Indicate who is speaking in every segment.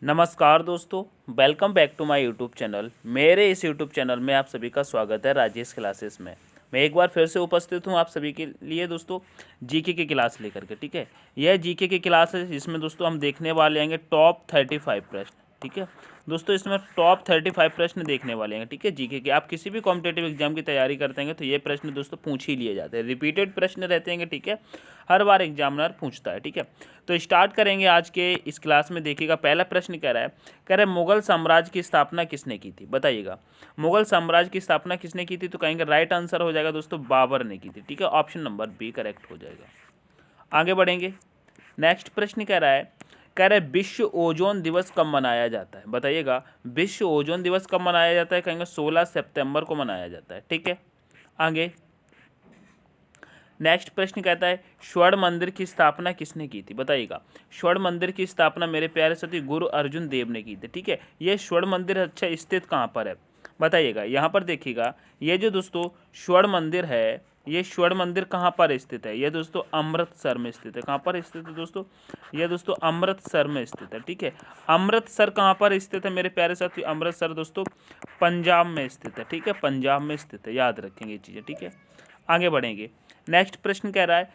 Speaker 1: नमस्कार दोस्तों, welcome back to my YouTube channel. मेरे इस यूट्यूब चैनल में आप सभी का स्वागत है राजेश क्लासेस में। मैं एक बार फिर से उपस्थित हूं आप सभी के लिए दोस्तों जीके की क्लास लेकर के। ठीक है, यह जीके की क्लास है जिसमें दोस्तों हम देखने वाले हैं टॉप 35 प्रश्न। ठीक है दोस्तों, इसमें टॉप 35 प्रश्न देखने वाले हैं। ठीक है, जीके के आप किसी भी कॉम्पिटेटिव एग्जाम की तैयारी करते हैं तो ये प्रश्न दोस्तों पूछ ही लिए जाते हैं, रिपीटेड प्रश्न रहते हैं। ठीक है, हर बार एग्जामिनर पूछता है। ठीक है, तो स्टार्ट करेंगे आज के इस क्लास में। देखिएगा, पहला प्रश्न कह रहा है मुगल साम्राज्य की स्थापना किसने की थी? बताइएगा, मुगल साम्राज्य की स्थापना किसने की थी? तो कहेंगे राइट आंसर हो जाएगा दोस्तों बाबर ने की थी। ठीक है, ऑप्शन नंबर बी करेक्ट हो जाएगा। आगे बढ़ेंगे, नेक्स्ट प्रश्न कह रहा है विश्व ओजोन दिवस कब मनाया जाता है? बताइएगा, विश्व ओजोन दिवस कब मनाया जाता है? कहेंगे 16 सितंबर को मनाया जाता है। ठीक है, आगे नेक्स्ट प्रश्न कहता है स्वर्ण मंदिर की स्थापना किसने की थी? बताइएगा, स्वर्ण मंदिर की स्थापना मेरे प्यारे साथी गुरु अर्जुन देव ने की थी। ठीक है, ये स्वर्ण मंदिर अच्छा स्थित कहाँ पर है? बताइएगा, यहाँ पर देखिएगा, ये जो दोस्तों स्वर्ण मंदिर है, ये स्वर्ण मंदिर कहाँ पर स्थित है? ये दोस्तों अमृतसर में स्थित है। कहाँ पर स्थित है दोस्तों? ये दोस्तों अमृतसर में स्थित है। ठीक है, अमृतसर कहाँ पर स्थित है मेरे प्यारे साथी? अमृतसर दोस्तों पंजाब में स्थित है। ठीक है, पंजाब में स्थित है, याद रखेंगे ये चीज़ें। ठीक है, आगे बढ़ेंगे, नेक्स्ट प्रश्न कह रहा है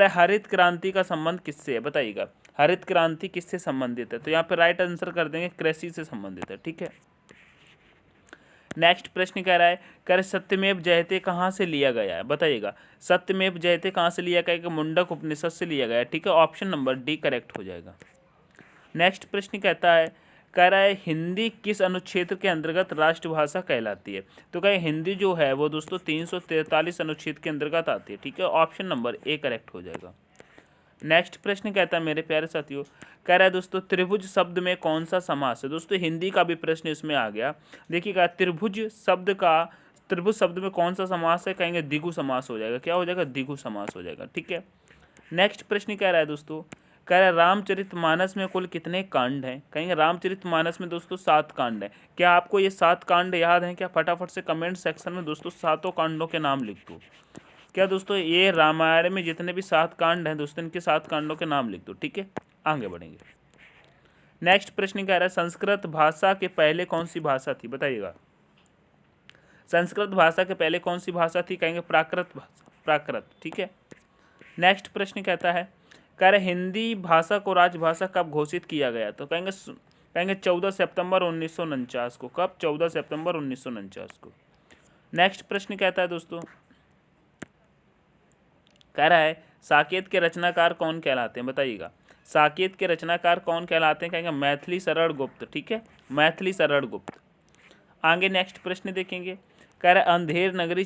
Speaker 1: हरित क्रांति का संबंध किससे है? बताइएगा, हरित क्रांति किससे संबंधित है? तो यहाँ पे राइट आंसर कर देंगे कृषि से संबंधित है। ठीक है, नेक्स्ट प्रश्न कह रहा है सत्यमेव जयते कहाँ से लिया गया है? बताइएगा, सत्यमेव जयते कहाँ से लिया गया है? कि मुंडक उपनिषद से लिया गया है। ठीक है, ऑप्शन नंबर डी करेक्ट हो जाएगा। नेक्स्ट प्रश्न कह रहा है हिंदी किस अनुच्छेद के अंतर्गत राष्ट्रभाषा कहलाती है? तो कहे हिंदी जो है वो दोस्तों 343 अनुच्छेद के अंतर्गत आती है। ठीक है, ऑप्शन नंबर ए करेक्ट हो जाएगा। नेक्स्ट प्रश्न कहता है मेरे प्यारे साथियों, कह रहा है दोस्तों त्रिभुज शब्द में कौन सा समास है? दोस्तों हिंदी का भी प्रश्न इसमें आ गया। देखिएगा, त्रिभुज शब्द में कौन सा समास है? कहेंगे द्विगु समास हो जाएगा। क्या हो जाएगा? द्विगु समास हो जाएगा। ठीक है, नेक्स्ट प्रश्न कह रहा है दोस्तों, कह रहा है रामचरितमानस में कुल कितने कांड हैं? कहेंगे रामचरितमानस में दोस्तों 7 कांड हैं। क्या आपको ये 7 कांड याद हैं क्या? फटाफट से कमेंट सेक्शन में दोस्तों सातों कांडों के नाम लिख दो। क्या दोस्तों ये रामायण में जितने भी 7 कांड हैं दोस्तों, इनके 7 कांडों के नाम लिख दो। ठीक है, आगे बढ़ेंगे, नेक्स्ट प्रश्न कह रहा है संस्कृत भाषा के पहले कौन सी भाषा थी? बताइएगा, संस्कृत भाषा के पहले कौन सी भाषा थी? कहेंगे प्राकृत भाषा, प्राकृत। ठीक है, नेक्स्ट प्रश्न कह रहे हिंदी भाषा को राजभाषा कब घोषित किया गया? तो कहेंगे 14 सितंबर 1949 को। कब? 14 सितंबर 1949 को। नेक्स्ट प्रश्न कहता है दोस्तों, कह रहा है साकेत के रचनाकार कौन कहलाते हैं? बताइएगा, साकेत के रचनाकार कौन कहलाते हैं? कहेंगे मैथिली शरण गुप्त। ठीक है, मैथिली शरण गुप्त। आगे नेक्स्ट प्रश्न देखेंगे, कह रहा है अंधेर नगरी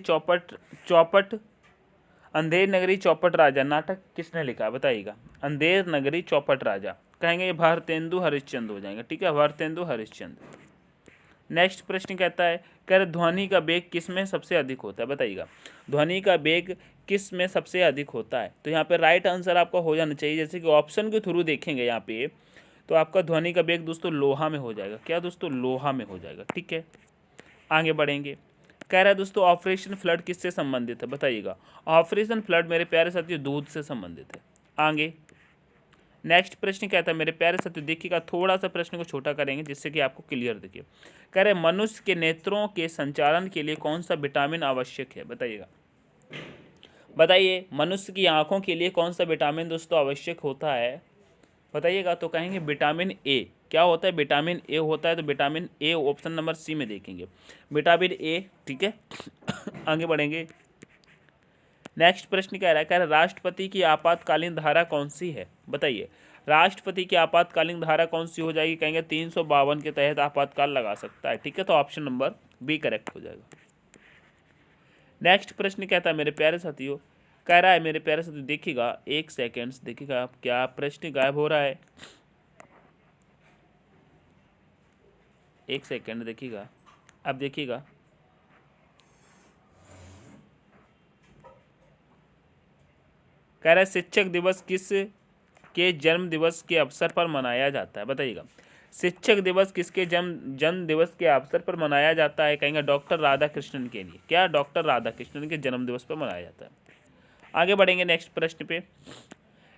Speaker 1: चौपट राजा नाटक किसने लिखा? बताइएगा, अंधेर नगरी चौपट राजा। कहेंगे ये भारतेंदु हरिश्चंद्र हो जाएंगे। ठीक है, भारतेंदु हरिश्चंद्र। नेक्स्ट प्रश्न कह रहे ध्वनि का वेग किस में सबसे अधिक होता है? बताइएगा, ध्वनि का वेग किस में सबसे अधिक होता है? तो यहाँ पे राइट आंसर आपका हो जाना चाहिए, जैसे कि ऑप्शन के थ्रू देखेंगे यहाँ पे, तो आपका ध्वनि का वेग दोस्तों लोहा में हो जाएगा। क्या दोस्तों? लोहा में हो जाएगा। ठीक है, आगे बढ़ेंगे, कह रहा है दोस्तों ऑपरेशन फ्लड किससे संबंधित है? बताइएगा, ऑपरेशन फ्लड मेरे प्यारे साथियों दूध से संबंधित है। आगे नेक्स्ट प्रश्न कहता है मेरे प्यारे साथियों, देखिएगा थोड़ा सा प्रश्न को छोटा करेंगे जिससे कि आपको क्लियर दिखे। कह रहे मनुष्य के नेत्रों के संचालन के लिए कौन सा विटामिन आवश्यक है? बताइएगा, बताइए मनुष्य की आंखों के लिए कौन सा विटामिन दोस्तों आवश्यक होता है? बताइएगा, तो कहेंगे विटामिन ए। क्या होता है? विटामिन ए होता है। तो vitamin A option number C में देखेंगे, विटामिन ए। ठीक है, आगे बढ़ेंगे, नेक्स्ट प्रश्न कह रहा है राष्ट्रपति की आपातकालीन धारा कौन सी है? बताइए, राष्ट्रपति की आपातकालीन धारा कौन सी हो जाएगी? कहेंगे 352 के तहत आपातकाल लगा सकता है। ठीक है, तो ऑप्शन नंबर बी करेक्ट हो जाएगा। नेक्स्ट प्रश्न कहता है मेरे प्यारे साथियों, कह रहा है मेरे प्यारे साथियों, देखिएगा एक सेकेंड्स, देखिएगा आप क्या प्रश्न गायब हो रहा है, एक सेकेंड देखिएगा। अब देखिएगा, कह रहा है शिक्षक दिवस किस के जन्म दिवस के अवसर पर मनाया जाता है? बताइएगा, शिक्षक दिवस किसके जन्म दिवस के अवसर पर मनाया जाता है? कहेंगे डॉक्टर राधाकृष्णन के लिए। क्या? डॉक्टर राधाकृष्णन के जन्म दिवस पर मनाया जाता है। आगे बढ़ेंगे नेक्स्ट प्रश्न पे,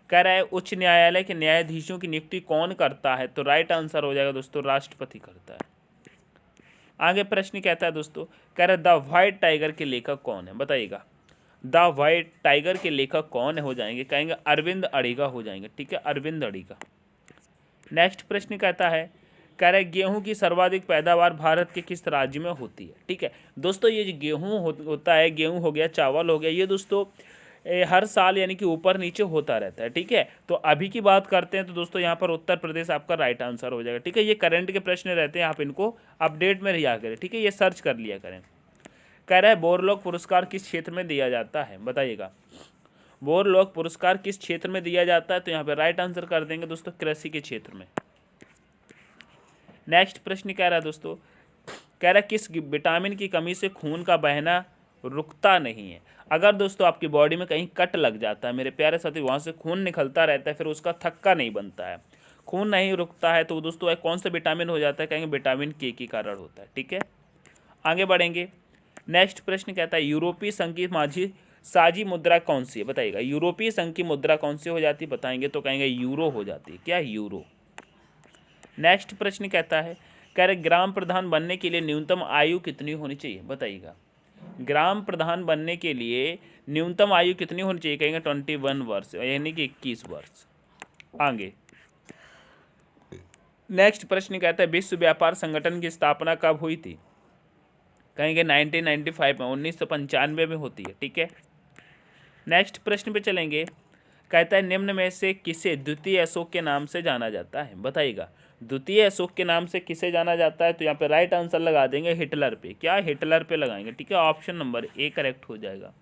Speaker 1: कह रहा है उच्च न्यायालय के न्यायाधीशों की नियुक्ति कौन करता है, तो राइट आंसर हो जाएगा दोस्तों राष्ट्रपति करता है। आगे प्रश्न कहता है दोस्तों, कह रहा है द व्हाइट टाइगर के लेखक कौन है, बताइएगा। द व्हाइट टाइगर के लेखक कौन है, हो जाएंगे, कहेंगे अरविंद अड़िगा हो जाएंगे, ठीक है, अरविंद अड़िगा। नेक्स्ट प्रश्न कहता है, कह रहा है गेहूं की सर्वाधिक पैदावार भारत के किस राज्य में होती है, ठीक है दोस्तों। ये जो गेहूं होता है, गेहूं हो गया, चावल हो गया, ये दोस्तों हर साल यानी कि ऊपर नीचे होता रहता है, ठीक है। तो अभी की बात करते हैं तो दोस्तों यहाँ पर उत्तर प्रदेश आपका राइट आंसर हो जाएगा, ठीक है। ये करंट के प्रश्न रहते हैं, आप इनको अपडेट में रहा करें, ठीक है, ये सर्च कर लिया करें। कह रहा है बोरलॉग पुरस्कार किस क्षेत्र में दिया जाता है, बताइएगा। बोरलॉग पुरस्कार किस क्षेत्र में दिया जाता है, तो यहाँ पे राइट आंसर कर देंगे दोस्तों कृषि के क्षेत्र में। नेक्स्ट प्रश्न कह रहा है दोस्तों, कह रहा है किस विटामिन की कमी से खून का बहना रुकता नहीं है। अगर दोस्तों आपकी बॉडी में कहीं कट लग जाता है मेरे प्यारे साथी, वहाँ से खून निकलता रहता है, फिर उसका थक्का नहीं बनता है, खून नहीं रुकता है, तो दोस्तों कौन सा विटामिन हो जाता है, कहेंगे विटामिन के कारण होता है, ठीक है। आगे बढ़ेंगे। नेक्स्ट प्रश्न कहता है यूरोपीय संघ की माझी साझी मुद्रा कौन सी है, बताइएगा। यूरोपीय संघ की मुद्रा कौन सी हो जाती है, बताएंगे, तो कहेंगे यूरो हो जाती है, क्या, यूरो। नेक्स्ट प्रश्न कहता है, कह रहे ग्राम प्रधान बनने के लिए न्यूनतम आयु कितनी होनी चाहिए, बताइएगा। ग्राम प्रधान बनने के लिए न्यूनतम आयु कितनी होनी चाहिए, कहेंगे 21 वर्ष यानी कि 21 वर्ष। आगे नेक्स्ट प्रश्न कहता है विश्व व्यापार संगठन की स्थापना कब हुई थी, कहेंगे 1995 में, 1995 में होती है, ठीक है। नेक्स्ट प्रश्न पे चलेंगे। कहता है निम्न में से किसे द्वितीय अशोक के नाम से जाना जाता है, बताइएगा। द्वितीय अशोक के नाम से किसे जाना जाता है, तो यहाँ पे राइट आंसर लगा देंगे हिटलर पे, क्या, हिटलर पे लगाएंगे, ठीक है, ऑप्शन नंबर ए करेक्ट हो जाएगा।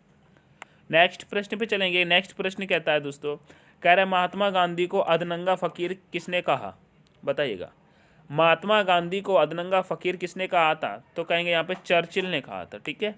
Speaker 1: नेक्स्ट प्रश्न पे चलेंगे। नेक्स्ट प्रश्न कहता है दोस्तों, कह रहा है महात्मा गांधी को अधनंगा फकीर किसने कहा, बताइएगा। महात्मा गांधी को अधनंगा फकीर किसने कहा था, तो कहेंगे यहाँ पे चर्चिल ने कहा था, ठीक है।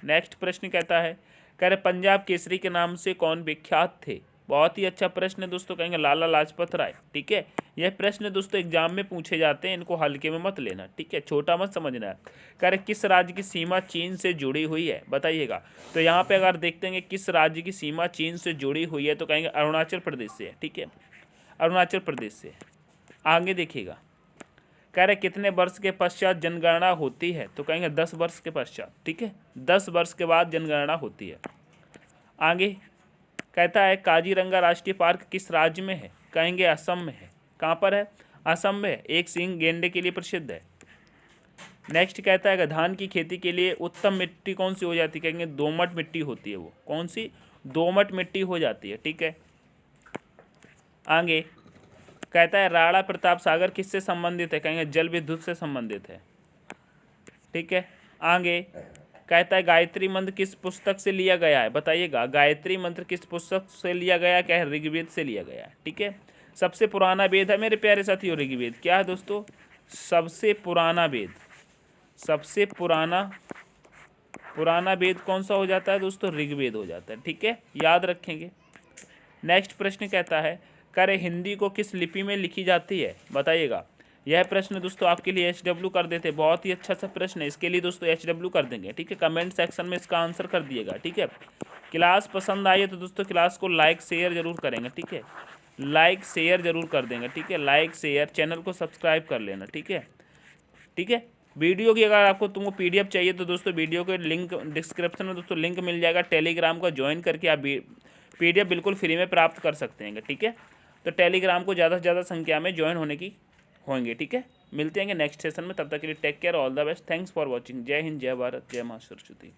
Speaker 1: नेक्स्ट प्रश्न कहता है, कह रहे पंजाब केसरी के नाम से कौन विख्यात थे, बहुत ही अच्छा प्रश्न है दोस्तों, कहेंगे लाला लाजपत राय, ठीक है। यह प्रश्न दोस्तों एग्जाम में पूछे जाते हैं, इनको हल्के में मत लेना, ठीक है, छोटा मत समझना है। कह रहे किस राज्य की सीमा चीन से जुड़ी हुई है, बताइएगा। तो यहाँ पे अगर देखते हैं किस राज्य की सीमा चीन से जुड़ी हुई है, तो कहेंगे अरुणाचल प्रदेश से है, ठीक है, अरुणाचल प्रदेश से। आगे देखिएगा, कह रहे कितने वर्ष के पश्चात जनगणना होती है, तो कहेंगे 10 वर्ष के पश्चात, ठीक है, 10 वर्ष के बाद जनगणना होती है। आगे कहता है काजीरंगा राष्ट्रीय पार्क किस राज्य में है, कहेंगे असम में है, कहाँ पर है, असम में, एक सींग गेंडे के लिए प्रसिद्ध है। नेक्स्ट कहता है धान की खेती के लिए उत्तम मिट्टी कौन सी हो जाती है, कहेंगे दोमट मिट्टी होती है, वो कौन सी, दोमट मिट्टी हो जाती है, ठीक है। आगे कहता है राणा प्रताप सागर किससे संबंधित है, कहेंगे जल विद्युत से संबंधित है, ठीक है। आगे कहता है गायत्री मंत्र किस पुस्तक से लिया गया है, बताइएगा। गायत्री मंत्र किस पुस्तक से लिया गया है, क्या है, ऋग्वेद से लिया गया है, ठीक है। सबसे पुराना वेद है मेरे प्यारे साथियों ऋग्वेद, क्या है दोस्तों, सबसे पुराना वेद, सबसे पुराना वेद कौन सा हो जाता है दोस्तों, ऋग्वेद हो जाता है, ठीक है, याद रखेंगे। नेक्स्ट प्रश्न कहता है करे हिंदी को किस लिपि में लिखी जाती है, बताइएगा। यह प्रश्न दोस्तों आपके लिए HW कर देते, बहुत ही अच्छा सा प्रश्न है, इसके लिए दोस्तों HW कर देंगे, ठीक है। कमेंट सेक्शन में इसका आंसर कर दिएगा, ठीक है। क्लास पसंद आई है तो दोस्तों क्लास को लाइक शेयर जरूर करेंगे, ठीक है, लाइक शेयर जरूर कर देंगे, ठीक है, लाइक शेयर, चैनल को सब्सक्राइब कर लेना, ठीक है, ठीक है। वीडियो की अगर आपको तुमको PDF चाहिए तो दोस्तों वीडियो के लिंक डिस्क्रिप्शन में दोस्तों लिंक मिल जाएगा, टेलीग्राम का ज्वाइन करके आप PDF बिल्कुल फ्री में प्राप्त कर सकते हैं, ठीक है। तो टेलीग्राम को ज़्यादा से ज़्यादा संख्या में ज्वाइन होंगे, ठीक है। मिलते हैं नेक्स्ट सेशन में, तब तक के लिए take care, all the best, thanks for watching, जय हिंद, जय भारत, जय मां सरस्वती।